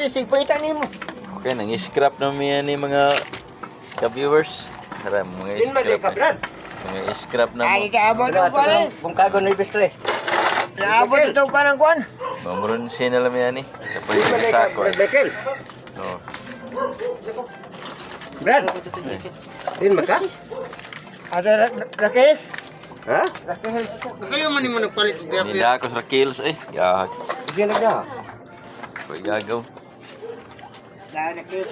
sisig pangita nimo. Okay, nang-scrap na yan ni mga ka-viewers. Tara, mga Din man di ka scrap. brad. Mga scrap na Ay, mo. kaabot ito pa rin. Kung kago na ibestre. Naabot ito pa ng kwan. Mamuron siya na lang yan eh. Kapag Din man di yung ka sako. brad Michael. Oh. Brad. Din man ka? Ada rakis. Ha? Rakis. Kayo man nimo nagpalit og gapir. Hindi ako sa kills eh. Yahag. Diyan na ga. Pagagaw. Rakis.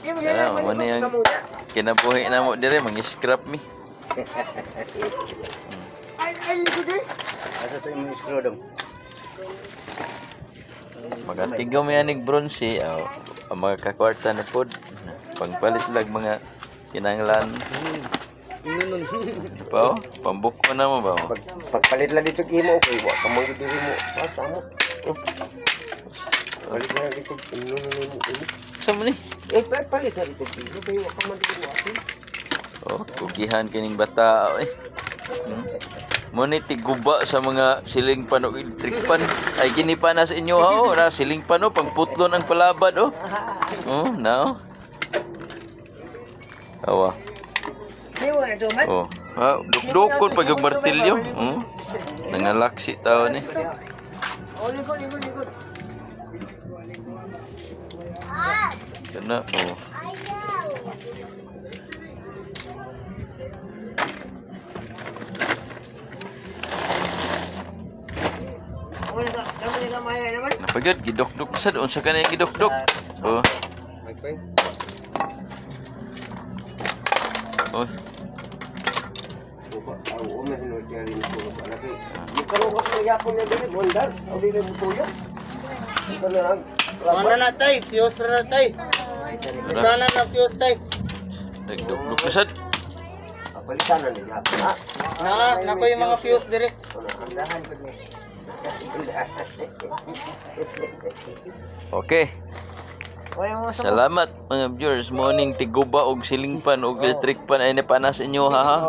Kaya mo na yung kinabuhi na mo dire, mag-scrap mi. Ay, likod eh. Asa to imong screw dong. Magatigaw mo yan ng bronze. Ang mga kakwarta na pod. Pangpalit lang mga kinanglan. Pa, pambuko na mo ba? Pagpalit lang dito kimo okay, wa ka mong diri mo. Tama. Palit na dito mo. Saan mo ni? Eh, palit na dito kimo kay wa ka man diri mo. Oh, kugihan kining bata eh. Muni tiguba sa mga siling pan o electric pan. Ay kini pa na sa inyo ha oh, na siling pan oh, pangputlon ang palabad oh. Oh, now. Awa. Di mo na duman. Oh. Ha, dukdukon pag yung martilyo. Nangalaksi tao ni. Oh, likod. Kana oh. Napagod gidokdok sad unsa ka na yung gidokdok. Oh. Oh. Mana na tay, fuse na tay. Sana na fuse tay. Nagdokdok na sad. Palitan na niya. Ha, nako yung mga fuse dire. Okay. Salamat mga viewers. Morning tiguba og siling pan og electric pan ay napanas inyo ha.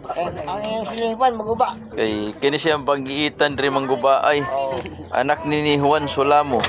Ang iyong silingpan, maguba. Kay kini siya ang panggiitan diri mangguba ay anak ni Juan Solamo.